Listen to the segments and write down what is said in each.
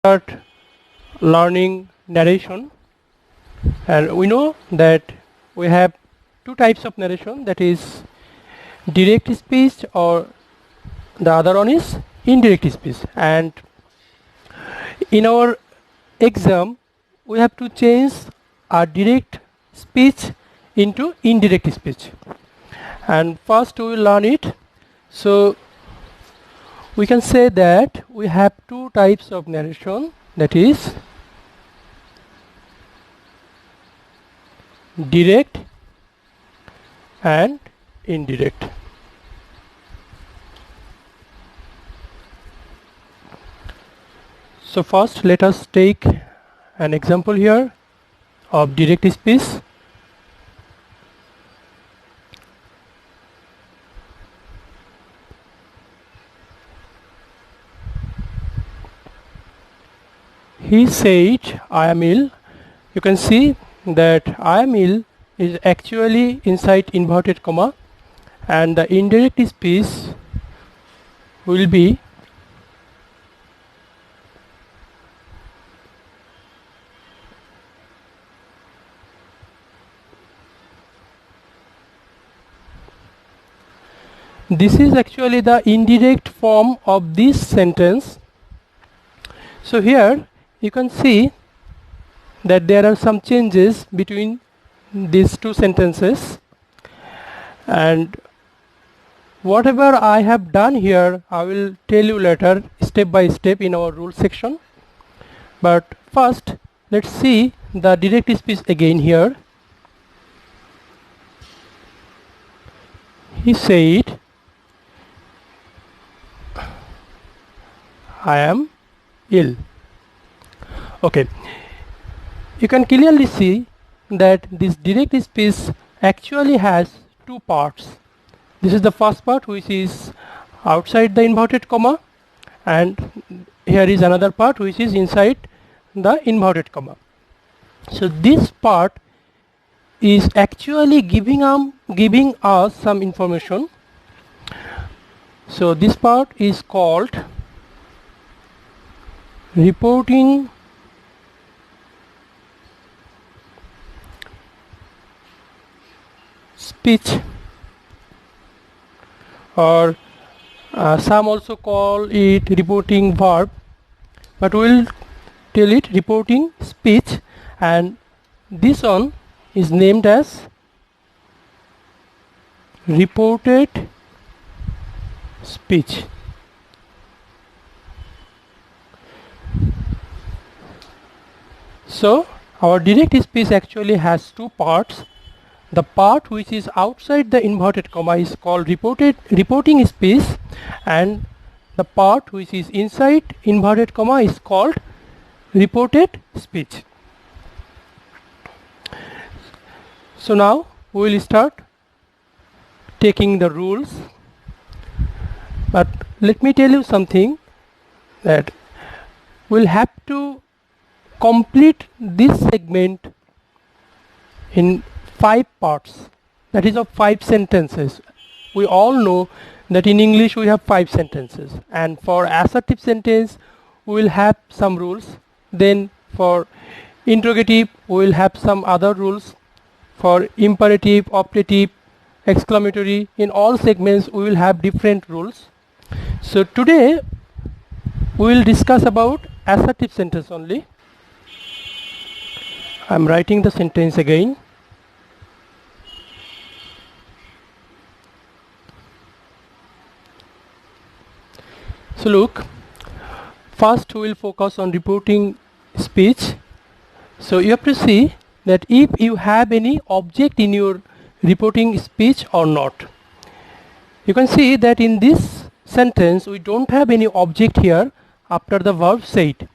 start learning narration, and we know that we have two types of narration, that is direct speech, or the other one is indirect speech. And in our exam we have to change our direct speech into indirect speech, and first we will learn it. So we can say that we have two types of narration, that is direct and indirect. So first let us take an example here of direct speech. He said, I am ill. You can see that I am ill is actually inside inverted comma, and the indirect speech will be this is actually the indirect form of this sentence. So here you can see that there are some changes between these two sentences, and whatever I have done here I will tell you later step by step in our rule section. But first let's see the direct speech again here. He said, I am ill. Okay, you can clearly see that this direct speech actually has two parts. This is the first part, which is outside the inverted comma, and here is another part which is inside the inverted comma. So this part is actually giving us some information. So this part is called reporting speech, or some also call it reporting verb, but we'll tell it reporting speech, and this one is named as reported speech. So our direct speech actually has two parts. The part which is outside the inverted comma is called reporting speech, and the part which is inside inverted comma is called reported speech. So now we will start taking the rules, but let me tell you something, that we'll have to complete this segment in 5 parts, that is of 5 sentences. We all know that in English we have 5 sentences, and for assertive sentence we will have some rules. Then for interrogative we will have some other rules. For imperative, operative, exclamatory, in all segments we will have different rules. So today we will discuss about assertive sentence only. I am writing the sentence again. So look, first we will focus on reporting speech. So you have to see that if you have any object in your reporting speech or not. You can see that in this sentence we don't have any object here after the verb said.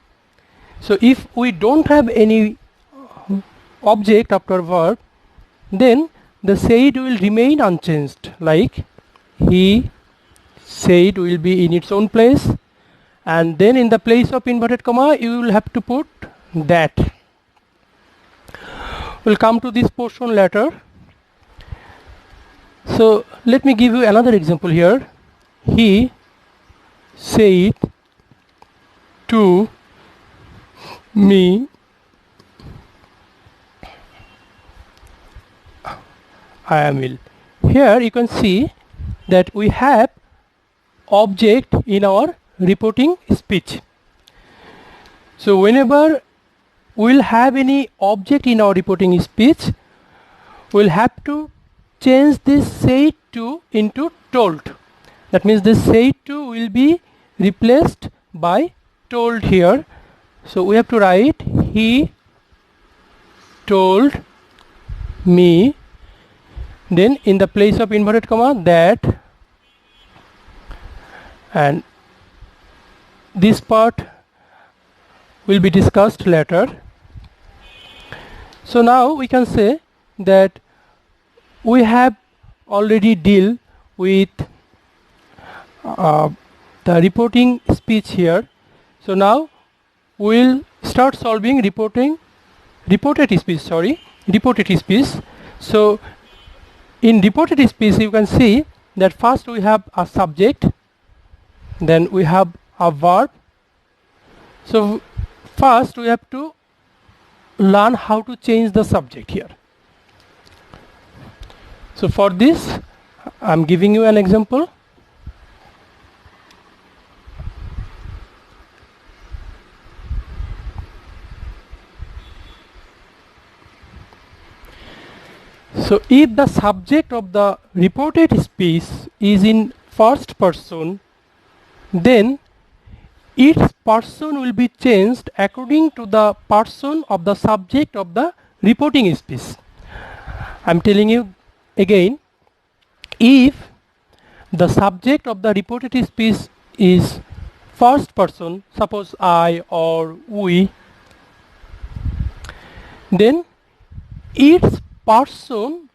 So if we don't have any object after verb, then the said will remain unchanged, like he said will be in its own place, and then in the place of inverted comma you will have to put that. We'll come to this portion later. So let me give you another example here. He said to me, I am ill. Here you can see that we have object in our reporting speech. So whenever we'll have any object in our reporting speech, we'll have to change this said to into told. That means this said to will be replaced by told here. So we have to write he told me, then in the place of inverted comma that, and this part will be discussed later. So now we can say that we have already deal with the reporting speech here. So now we'll start solving reported speech. So in reported speech you can see that first we have a subject, then we have a verb. So first we have to learn how to change the subject here. So for this I'm giving you an example. So if the subject of the reported speech is in first person, then its person will be changed according to the person of the subject of the reporting speech. I'm telling you again, if the subject of the reported speech is first person, suppose I or we, then its person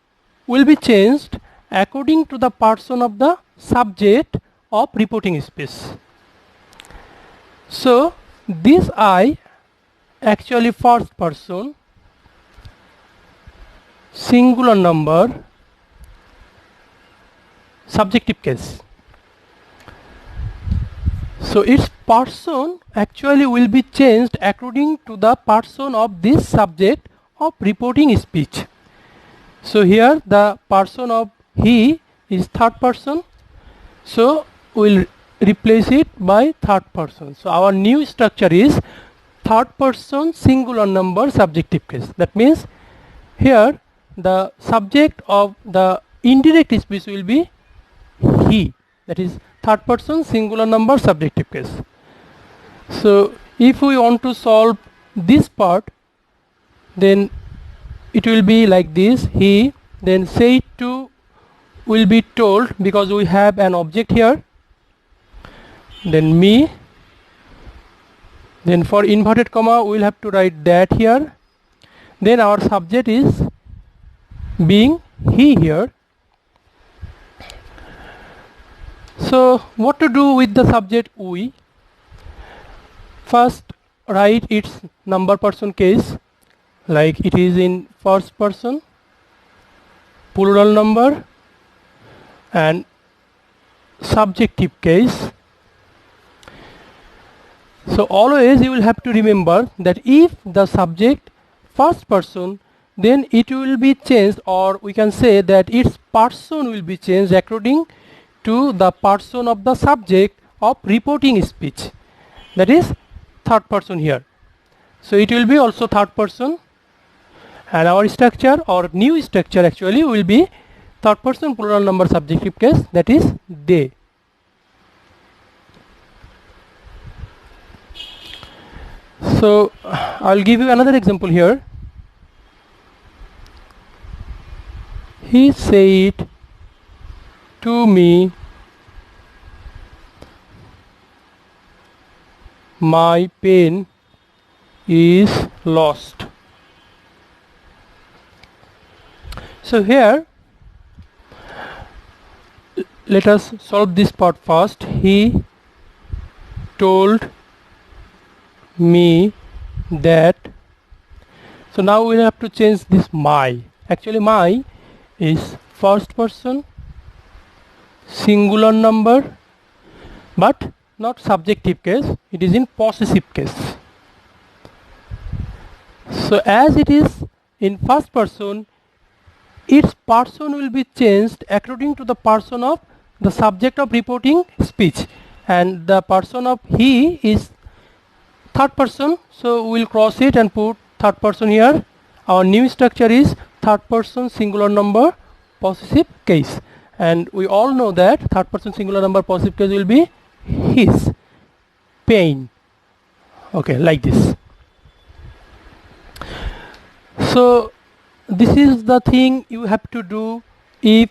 will be changed according to the person of the subject of reporting speech. So this I actually first person, singular number, subjective case. So its person actually will be changed according to the person of this subject of reporting speech. So here the person of he is third person, so we'll replace it by third person. So our new structure is third person singular number subjective case. That means here the subject of the indirect speech will be he, that is third person singular number subjective case. So if we want to solve this part, then it will be like this: he, then say to will be told because we have an object here, then me, then for inverted comma we will have to write that here, then our subject is being he here. So what to do with the subject we? First write its number person case, like it is in first person, plural number, and subjective case. So always you will have to remember that if the subject first person, then it will be changed, or we can say that its person will be changed according to the person of the subject of reporting speech, that is third person here. So it will be also third person, and our structure or new structure actually will be third person plural number subjective case, that is they. So I'll give you another example here. He said to me, my pen is lost. So here let us solve this part first. He told me that. So now we have to change this my. Actually my is first person singular number, but not subjective case, it is in possessive case. So as it is in first person, its person will be changed according to the person of the subject of reporting speech, and the person of he is third person, so we'll cross it and put third person here. Our new structure is third person singular number possessive case, and we all know that third person singular number possessive case will be his pain. Okay, like this. So this is the thing you have to do if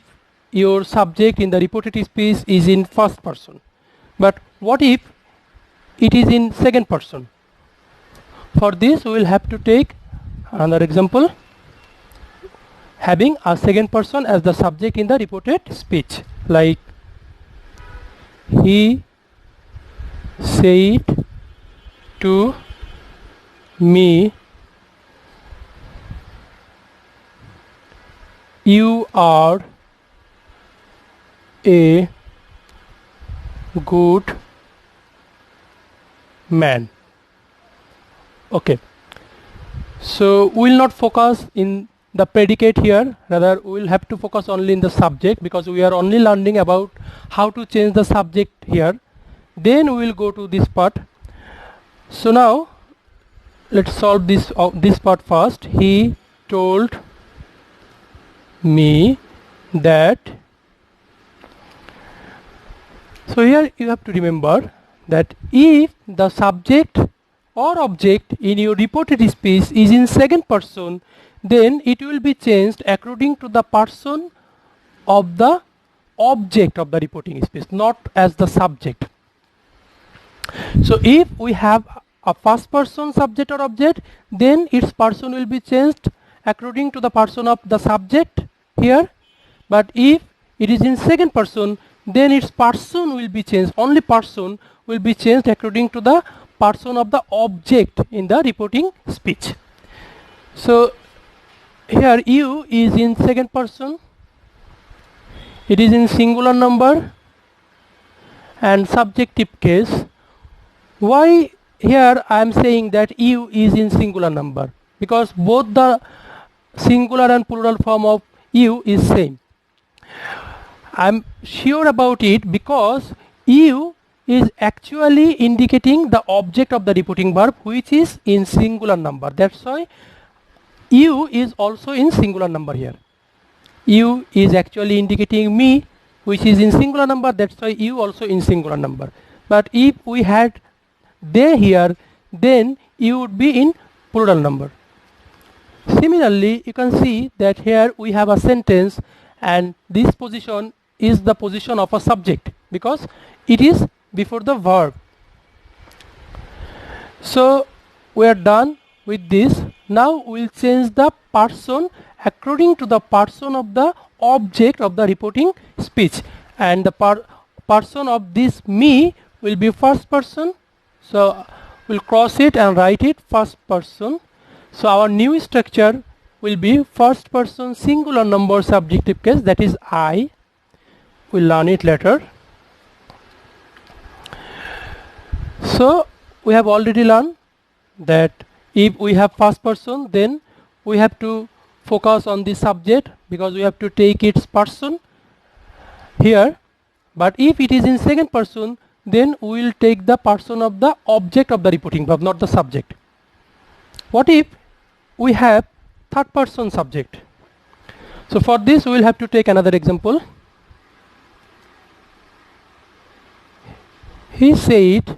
your subject in the reported speech is in first person. But what if it is in second person? For this we will have to take another example, having a second person as the subject in the reported speech, like he said to me, you are a good man. Okay, so we will not focus in the predicate here, rather we will have to focus only in the subject, because we are only learning about how to change the subject here. Then we will go to this part. So now let's solve this part first. He told me that. So here you have to remember that if the subject or object in your reported speech is in second person, then it will be changed according to the person of the object of the reporting speech, not as the subject. So if we have a first person subject or object, then its person will be changed according to the person of the subject here. But if it is in second person, then its person will be changed, only person will be changed according to the person of the object in the reporting speech. So here you is in second person, it is in singular number and subjective case. Why here I am saying that you is in singular number? Because both the singular and plural form of you is same. I am sure about it because you is actually indicating the object of the reporting verb, which is in singular number. That's why you is also in singular number here. You is actually indicating me, which is in singular number. That's why you also in singular number. But if we had they here, then you would be in plural number. Similarly, you can see that here we have a sentence, and this position is the position of a subject because it is before the verb. So we are done with this. Now we will change the person according to the person of the object of the reporting speech, and the person of this me will be first person. So we'll cross it and write it first person. So our new structure will be first person singular number subjective case, that is I. We'll learn it later. So we have already learned that if we have first person, then we have to focus on the subject because we have to take its person here. But if it is in second person, then we will take the person of the object of the reporting verb, not the subject. What if we have third person subject? So for this we will have to take another example. He said,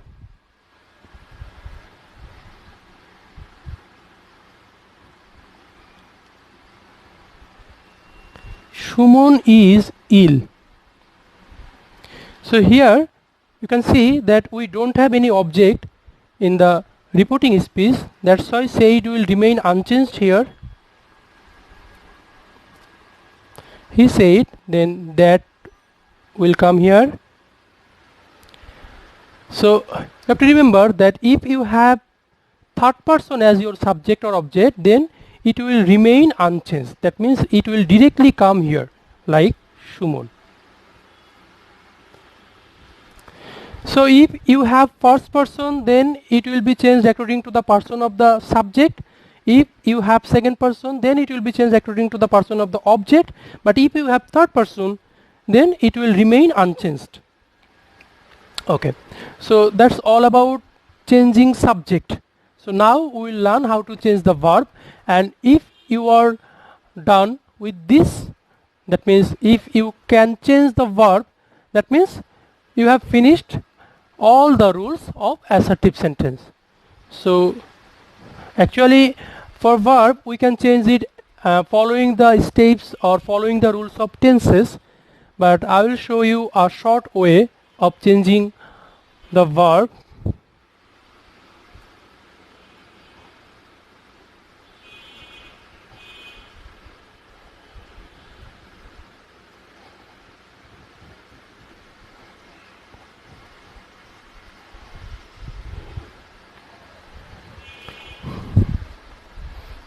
Shumon is ill. So here you can see that we don't have any object in the reporting speech. That's why said will remain unchanged here. He said, then that will come here. So you have to remember that if you have third person as your subject or object, then it will remain unchanged. That means it will directly come here like Shumon. So if you have first person, then it will be changed according to the person of the subject. If you have second person, then it will be changed according to the person of the object, but if you have third person, then it will remain unchanged. Okay, so that's all about changing subject. So now we will learn how to change the verb, and if you are done with this, that means if you can change the verb, that means you have finished all the rules of assertive sentence. So actually for verb we can change it following the steps or following the rules of tenses, but I will show you a short way of changing the verb.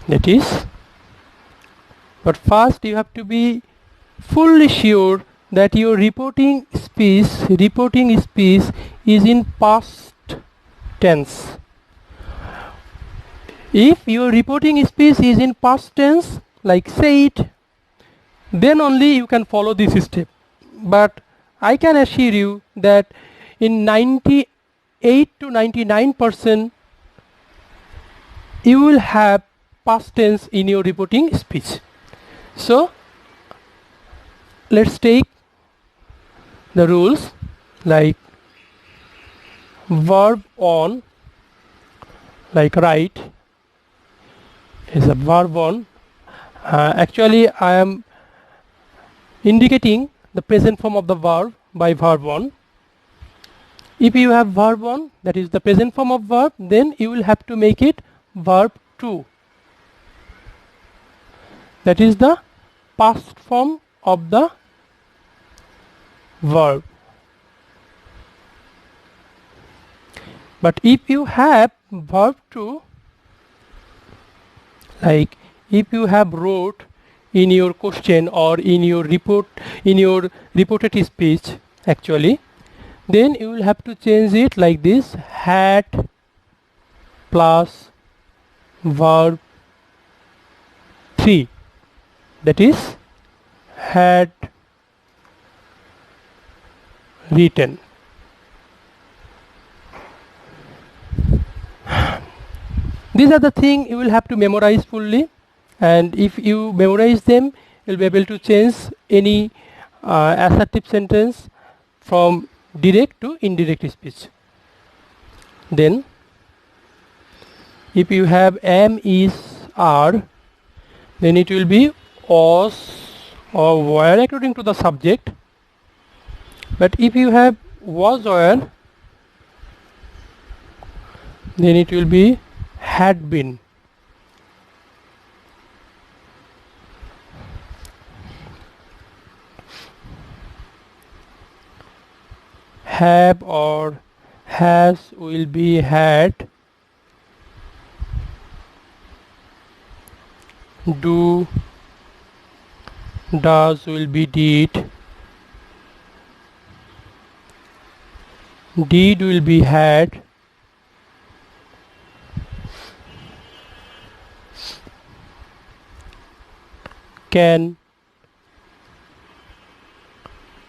That is, but first you have to be fully sure that your reporting speech is in past tense. If your reporting speech is in past tense, like said, then only you can follow this step. But I can assure you that in 98 to 99% you will have past tense in your reporting speech. So let's take the rules, like verb on, like write is a verb on. Actually I am indicating the present form of the verb by verb on. If you have verb on, that is the present form of verb, then you will have to make it verb to. That is the past form of the verb. But if you have verb to, like if you have wrote in your question or in your report, in your reported speech actually, then you will have to change it like this: had plus verb 3, that is had written. These are the things you will have to memorize fully, and if you memorize them, you'll be able to change any assertive sentence from direct to indirect speech. Then if you have am, is, are, then it will be was or were according to the subject. But if you have was, were, then it will be had been. Have or has will be had. Do, does will be did. Did will be had. Can,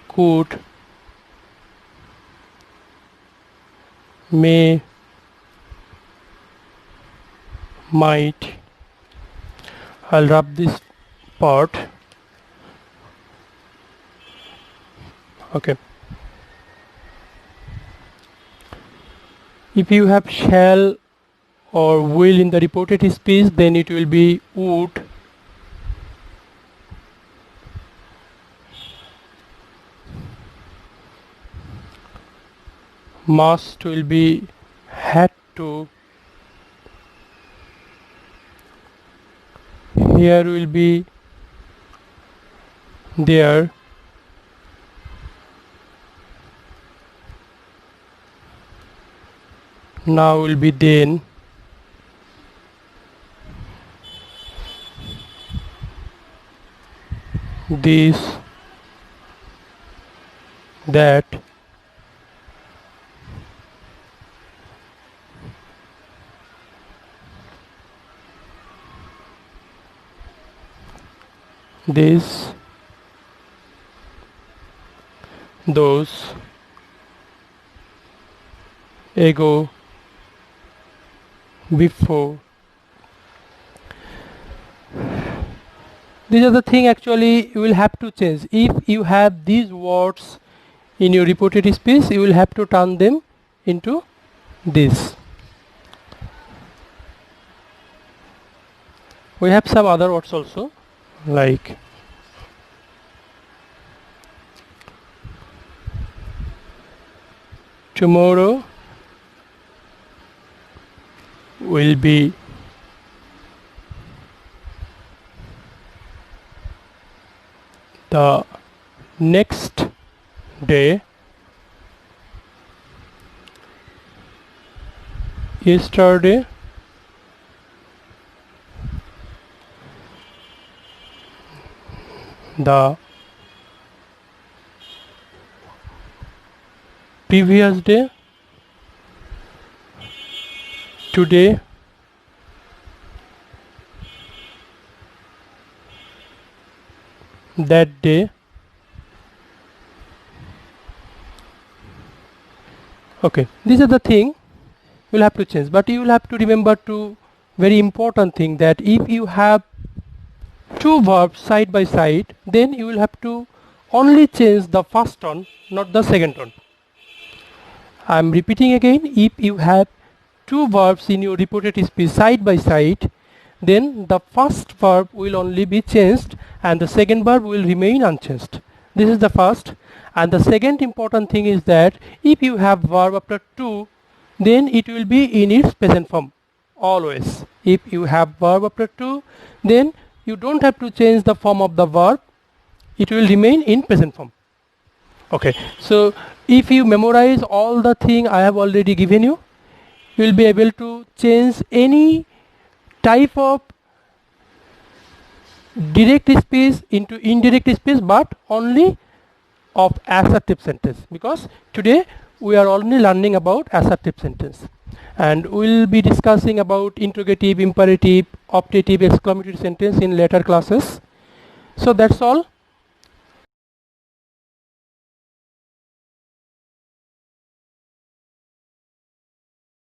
could, may, might. I'll wrap this part. Okay. If you have shall or will in the reported speech, then it will be would. Must will be had to. Here will be there. Now will be then. This, that. this, those, ago, before. These are the thing actually you will have to change. If you have these words in your reported speech, you will have to turn them into this. We have some other words also, like tomorrow will be the next day. Yesterday the previous day. Today that day. Okay, these are the thing you'll have to change, but you will have to remember two very important thing, that if you have two verbs side by side, then you will have to only change the first one, not the second one. I am repeating again, if you have two verbs in your reported speech side by side, then the first verb will only be changed and the second verb will remain unchanged. This is the first. And the second important thing is that if you have verb after to, then it will be in its present form always. If you have verb after to, then you don't have to change the form of the verb, it will remain in present form. Okay, so if you memorize all the thing I have already given you, you will be able to change any type of direct speech into indirect speech, but only of assertive sentence, because today we are only learning about assertive sentence, and we will be discussing about interrogative, imperative, optative, exclamatory sentence in later classes. So that's all.